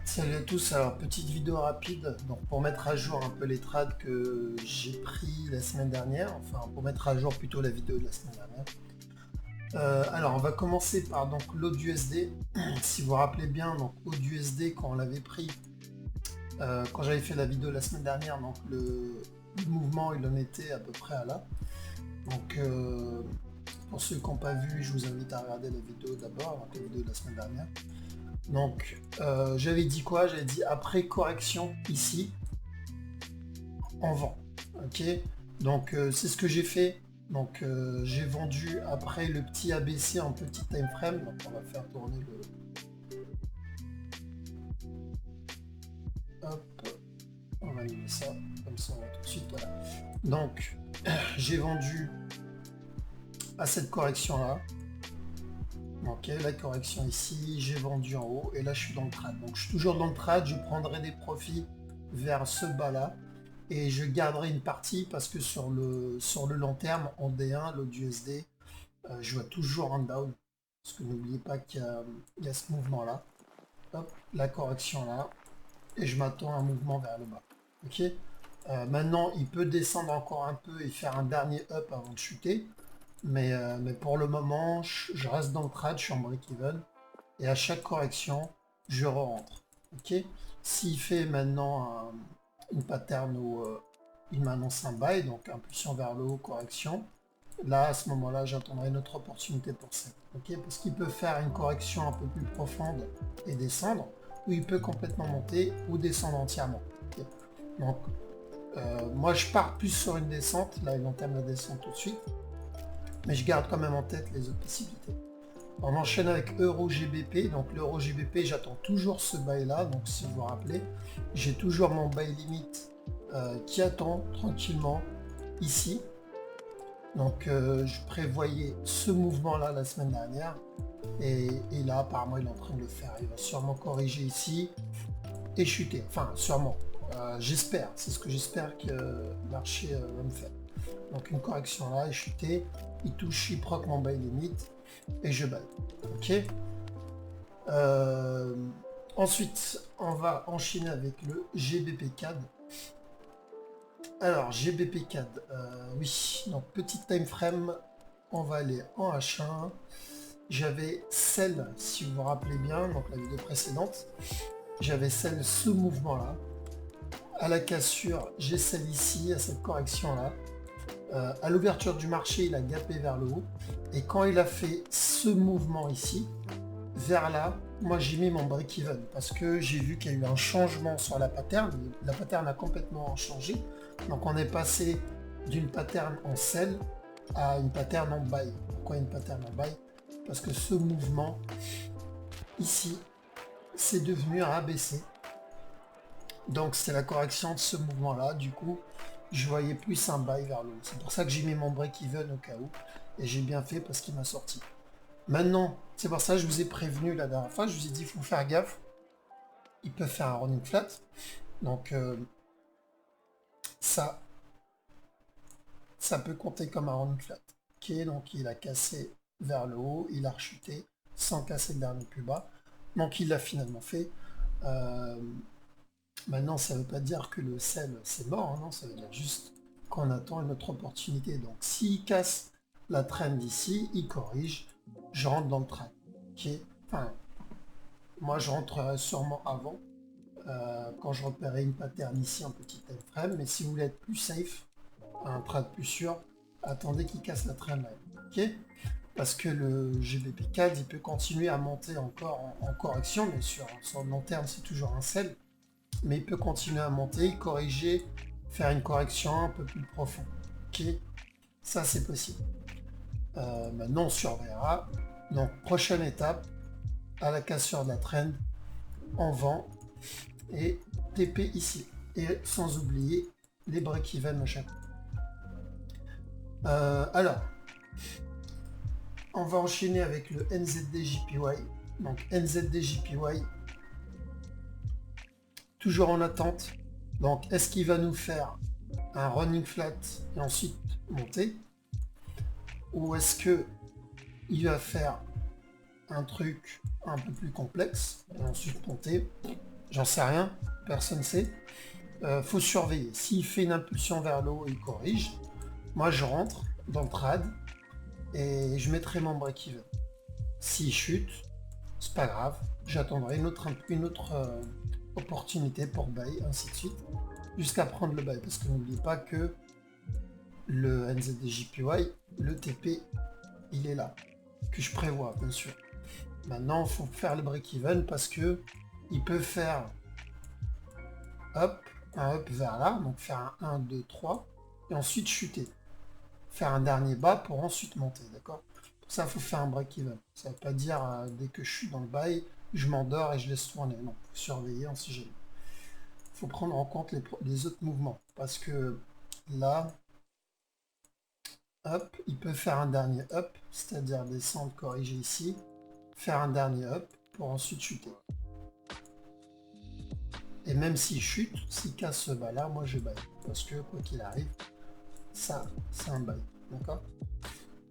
Salut à tous, alors petite vidéo rapide donc pour mettre à jour un peu les trades que j'ai pris la semaine dernière, enfin pour mettre à jour plutôt la vidéo de la semaine dernière. Alors on va commencer par donc l'AUD/USD. Si vous vous rappelez bien, donc AUD/USD quand on l'avait pris, quand j'avais fait la vidéo la semaine dernière, donc le mouvement il en était à peu près à là. Donc pour ceux qui n'ont pas vu, je vous invite à regarder la vidéo d'abord, donc la vidéo de la semaine dernière. Donc j'avais dit quoi? J'avais dit après correction ici, en vend. Ok, donc c'est ce que j'ai fait. Donc j'ai vendu après le petit ABC en petit time frame. Donc on va faire tourner le. Hop, on va annuler ça, comme ça on va tout de suite. Voilà. Donc j'ai vendu à cette correction là. Ok, la correction ici, j'ai vendu en haut et là je suis dans le trade. Donc je suis toujours dans le trade, je prendrai des profits vers ce bas là et je garderai une partie parce que sur le long terme en D1, l'AUD/USD, je vois toujours un down. Parce que n'oubliez pas qu'il y a ce mouvement là. Hop, la correction là. Et je m'attends à un mouvement vers le bas. Ok. Maintenant, il peut descendre encore un peu et faire un dernier up avant de chuter. Mais pour le moment, je reste dans le trade, je suis en break-even. Et à chaque correction, je re-rentre. Ok. S'il fait maintenant une pattern où il m'annonce un buy, donc impulsion vers le haut, correction, là, à ce moment-là, j'attendrai une autre opportunité pour ça. Ok, parce qu'il peut faire une correction un peu plus profonde et descendre, ou il peut complètement monter ou descendre entièrement. Ok. Donc, moi, je pars plus sur une descente. Là, il entame la descente tout de suite. Mais je garde quand même en tête les autres possibilités. On enchaîne avec Euro-GBP. Donc l'Euro-GBP, j'attends toujours ce bail là. Donc si vous vous rappelez, j'ai toujours mon bail limite qui attend tranquillement ici. Donc je prévoyais ce mouvement là la semaine dernière. Et là apparemment il est en train de le faire. Il va sûrement corriger ici et chuter. Enfin sûrement. J'espère. C'est ce que j'espère que le marché va me faire. Donc une correction là et chuter. Il touche, il proc mon bail limite et je baille. Ok. Ensuite, on va enchaîner avec le GBP CAD. Alors, GBP CAD, oui, donc petit time frame, on va aller en H1. J'avais celle, si vous vous rappelez bien, donc la vidéo précédente, j'avais celle, ce mouvement-là. À la cassure, j'ai celle ici, à cette correction-là. À l'ouverture du marché, il a gapé vers le haut. Et quand il a fait ce mouvement ici, vers là, moi j'ai mis mon break-even parce que j'ai vu qu'il y a eu un changement sur la pattern. La pattern a complètement changé. Donc on est passé d'une pattern en sell à une pattern en buy. Pourquoi une pattern en buy? Parce que ce mouvement ici, c'est devenu un ABC. Donc c'est la correction de ce mouvement-là. Du coup, je voyais plus un buy vers le haut. C'est pour ça que j'ai mis mon break-even au cas où. Et j'ai bien fait parce qu'il m'a sorti. Maintenant, c'est pour ça que je vous ai prévenu la dernière fois, je vous ai dit il faut faire gaffe. Ils peuvent faire un running flat. Donc ça peut compter comme un running flat. Ok, donc il a cassé vers le haut, il a rechuté sans casser le dernier plus bas. Donc il l'a finalement fait. Maintenant, ça ne veut pas dire que le sell c'est mort, hein, non, ça veut dire juste qu'on attend une autre opportunité. Donc s'il casse la trend ici, il corrige, je rentre dans le trend. Ok, enfin, moi je rentrerai sûrement avant quand je repérerai une pattern ici en petit time frame, mais si vous voulez être plus safe, un trade plus sûr, attendez qu'il casse la trend line. Ok, parce que le GBP CAD il peut continuer à monter encore en correction, bien sûr, sur le long terme c'est toujours un sell, mais il peut continuer à monter, corriger, faire une correction un peu plus profonde. Ok, ça c'est possible. Maintenant on surveillera. Donc prochaine étape, à la cassure de la trend, on vend et TP ici. Et sans oublier les break-even à chaque fois. Alors, on va enchaîner avec le NZD-JPY. Donc NZD-JPY, toujours en attente. Donc est-ce qu'il va nous faire un running flat et ensuite monter? Ou est-ce que il va faire un truc un peu plus complexe et ensuite monter? J'en sais rien, personne ne sait. Faut surveiller. S'il fait une impulsion vers le haut, il corrige. Moi, je rentre dans le trad et je mettrai mon break-even. S'il chute, c'est pas grave. J'attendrai une autre opportunité pour buy, ainsi de suite, jusqu'à prendre le buy. Parce que n'oubliez pas que le NZDJPY, le TP, il est là. Que je prévois, bien sûr. Maintenant, il faut faire le break-even parce que il peut faire up, un up vers là, donc faire un 1, 2, 3, et ensuite chuter. Faire un dernier bas pour ensuite monter, d'accord? Pour ça, il faut faire un break-even. Ça ne veut pas dire dès que je suis dans le bail, je m'endors et je laisse tourner. Non, il faut surveiller en si jamais. Il faut prendre en compte les autres mouvements. Parce que là, up, il peut faire un dernier up, c'est-à-dire descendre, corriger ici, faire un dernier up pour ensuite chuter. Et même s'il chute, s'il casse ce bas là, moi je baille. Parce que quoi qu'il arrive, ça, c'est un bail. D'accord?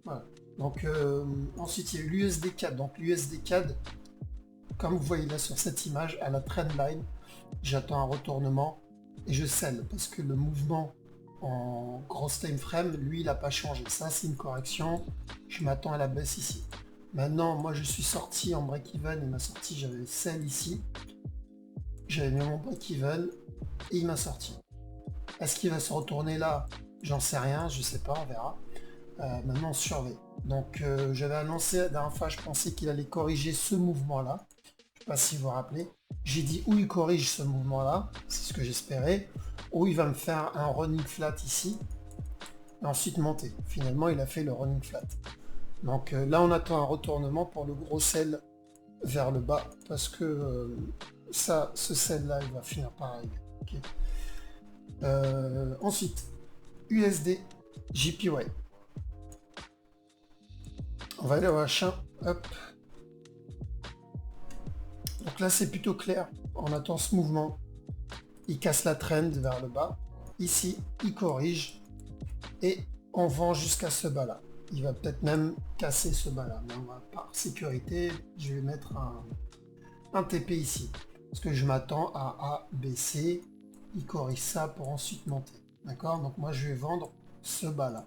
Voilà. Donc ensuite il y a l'USD CAD. Donc l'USD CAD, comme vous voyez là sur cette image, à la trendline, j'attends un retournement et je scelle parce que le mouvement en grosse time frame, lui, il n'a pas changé. Ça, c'est une correction. Je m'attends à la baisse ici. Maintenant, moi, je suis sorti en break-even. Il m'a sorti, j'avais sell ici. J'avais mis mon break-even et il m'a sorti. Est-ce qu'il va se retourner là? J'en sais rien, je sais pas, on verra. Maintenant, on surveille. Donc, j'avais annoncé la dernière fois, je pensais qu'il allait corriger ce mouvement-là. Je sais pas si vous vous rappelez. J'ai dit où il corrige ce mouvement-là, c'est ce que j'espérais. Ou il va me faire un running flat ici, et ensuite monter. Finalement, il a fait le running flat. Donc là, on attend un retournement pour le gros sell vers le bas, parce que ça, ce sell-là, il va finir par arriver. Okay. Ensuite, USD, JPY. On va aller au H1, hop. Donc là, c'est plutôt clair. On attend ce mouvement. Il casse la trend vers le bas. Ici, il corrige. Et on vend jusqu'à ce bas-là. Il va peut-être même casser ce bas-là. Mais on va, par sécurité, je vais mettre un TP ici. Parce que je m'attends à A, B, C. Il corrige ça pour ensuite monter. D'accord? Donc moi, je vais vendre ce bas-là.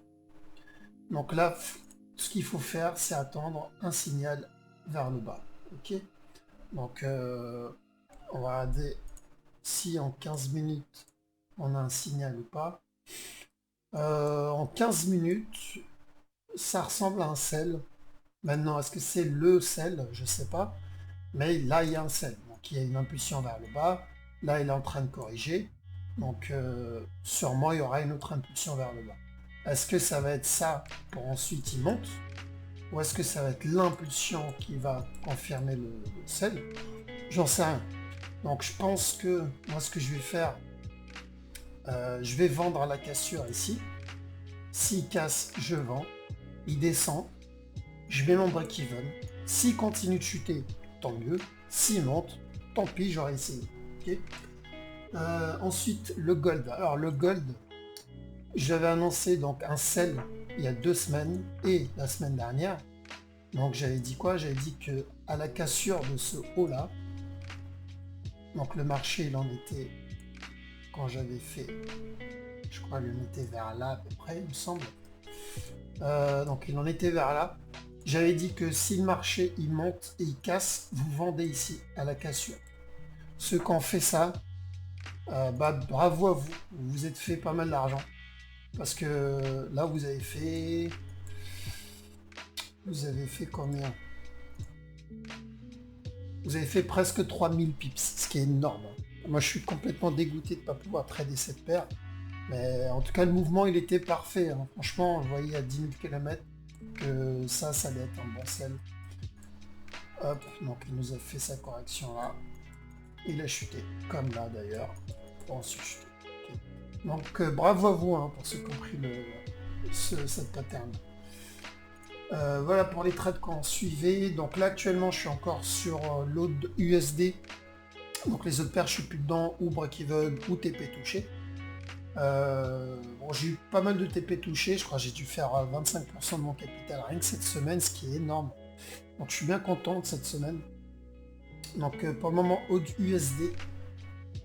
Donc là, ce qu'il faut faire, c'est attendre un signal vers le bas. Ok? Donc, on va regarder si en 15 minutes, on a un signal ou pas. En 15 minutes, ça ressemble à un sell. Maintenant, est-ce que c'est le sell? Je sais pas. Mais là, il y a un sell. Donc, il y a une impulsion vers le bas. Là, il est en train de corriger. Donc, sûrement, il y aura une autre impulsion vers le bas. Est-ce que ça va être ça pour ensuite il monte? Ou est-ce que ça va être l'impulsion qui va confirmer le sell? J'en sais rien. Donc je pense que moi ce que je vais faire, je vais vendre à la cassure ici. S'il casse, je vends. Il descend. Je mets mon break-even. S'il continue de chuter, tant mieux. S'il monte, tant pis, j'aurais essayé. Okay. Ensuite, le gold. Alors le gold, j'avais annoncé donc un sell il y a 2 semaines et la semaine dernière. Donc j'avais dit quoi? J'avais dit que à la cassure de ce haut là, donc le marché il en était, quand j'avais fait, je crois qu'il en était vers là à peu près, il me semble. Donc il en était vers là. J'avais dit que si le marché il monte et il casse, vous vendez ici à la cassure. Ceux qui ont fait ça, bah, bravo à vous, vous vous êtes fait pas mal d'argent. Parce que là vous avez fait combien? Vous avez fait presque 3000 pips, ce qui est énorme. Moi, je suis complètement dégoûté de ne pas pouvoir trader cette paire. Mais en tout cas, le mouvement, il était parfait. Hein. Franchement, vous voyez à 10 000 km que ça allait être un bon sell. Hop, donc il nous a fait sa correction là. Il a chuté, comme là d'ailleurs. Ensuite chuté. Okay. Donc bravo à vous hein, pour ceux qui ont pris cette pattern. Voilà pour les trades qu'on suivait. Donc là actuellement je suis encore sur l'autre USD. Donc les autres paires je suis plus dedans, ou break-even ou TP touché. Bon, j'ai eu pas mal de TP touché, je crois que j'ai dû faire 25% de mon capital rien que cette semaine, ce qui est énorme. Donc je suis bien content de cette semaine. Donc pour le moment USD,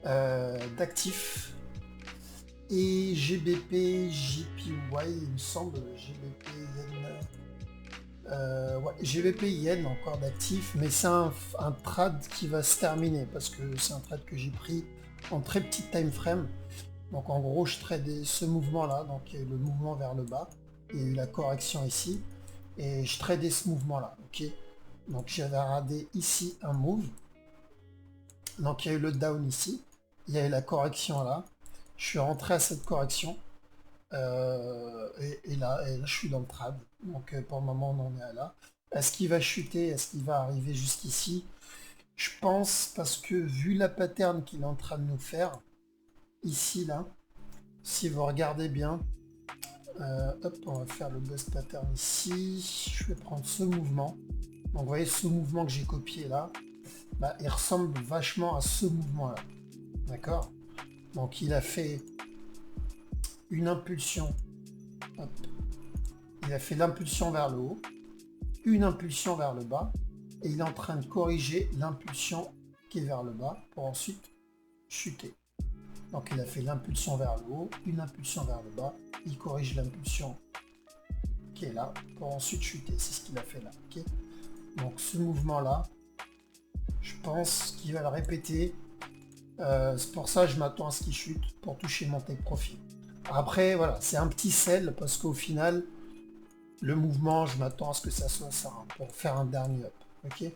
d'actifs et GBP, JPY, il me semble, GBP, Yen, ouais, GBP, Yen encore d'actifs, mais c'est un trade qui va se terminer parce que c'est un trade que j'ai pris en très petit time frame. Donc en gros, je tradais ce mouvement-là, donc il y a eu le mouvement vers le bas, il y a eu la correction ici, et je tradais ce mouvement-là, ok. Donc j'avais radé ici un move, donc il y a eu le down ici, il y a eu la correction là, je suis rentré à cette correction, et là, je suis dans le trade, donc pour le moment on en est à là. Est-ce qu'il va chuter, est-ce qu'il va arriver jusqu'ici? Je pense, parce que vu la pattern qu'il est en train de nous faire, ici là, si vous regardez bien, hop, on va faire le bust pattern ici, je vais prendre ce mouvement. Donc vous voyez ce mouvement que j'ai copié là, bah, il ressemble vachement à ce mouvement là, d'accord? Donc il a fait une impulsion, hop. Il a fait l'impulsion vers le haut, une impulsion vers le bas, et il est en train de corriger l'impulsion qui est vers le bas pour ensuite chuter. Donc il a fait l'impulsion vers le haut, une impulsion vers le bas, il corrige l'impulsion qui est là pour ensuite chuter, c'est ce qu'il a fait là, ok? Donc ce mouvement là, je pense qu'il va le répéter, c'est pour ça que je m'attends à ce qu'il chute pour toucher mon take profit. Après voilà, c'est un petit sell parce qu'au final, le mouvement, je m'attends à ce que ça soit ça, hein, pour faire un dernier up, ok?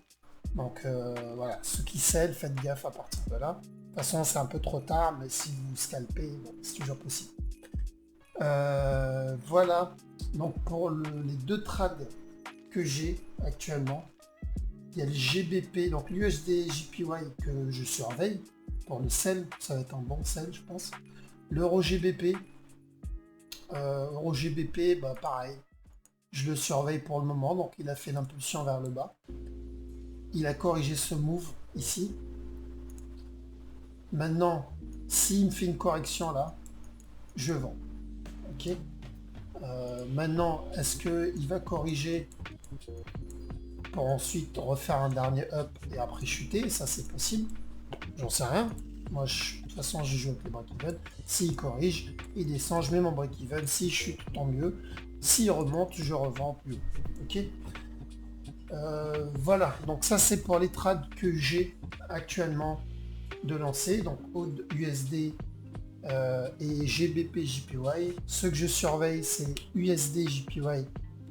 Donc voilà, ceux qui sell, faites gaffe à partir de là. De toute façon, c'est un peu trop tard, mais si vous scalpez, bon, c'est toujours possible. Voilà, donc pour les deux trades que j'ai actuellement, il y a le GBP, donc l'USD JPY que je surveille pour le sell, ça va être un bon sell, je pense. L'euro GBP, bah pareil, je le surveille pour le moment, donc il a fait l'impulsion vers le bas. Il a corrigé ce move ici. Maintenant, s'il me fait une correction là, je vends. Ok. Maintenant, est-ce qu'il va corriger pour ensuite refaire un dernier up et après chuter? Ça, c'est possible. J'en sais rien. Moi, de toute façon, je joue avec les break-even. S'il corrige, il descend, je mets mon break-even. S'il chute, tant mieux. S'il remonte, je revends plus haut. Ok. Voilà. Donc ça, c'est pour les trades que j'ai actuellement de lancer. Donc AUD, USD et GBP JPY. Ceux que je surveille, c'est USD JPY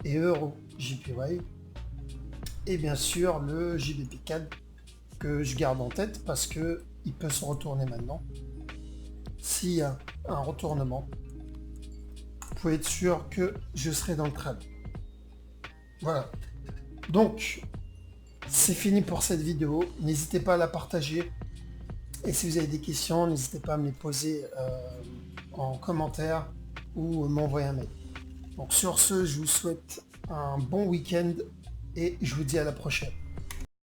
et Euro JPY. Et bien sûr, le GBP CAD que je garde en tête parce que il peut se retourner maintenant. S'il y a un retournement, vous pouvez être sûr que je serai dans le trade. Voilà. Donc, c'est fini pour cette vidéo. N'hésitez pas à la partager. Et si vous avez des questions, n'hésitez pas à me les poser en commentaire ou m'envoyer un mail. Donc sur ce, je vous souhaite un bon week-end et je vous dis à la prochaine.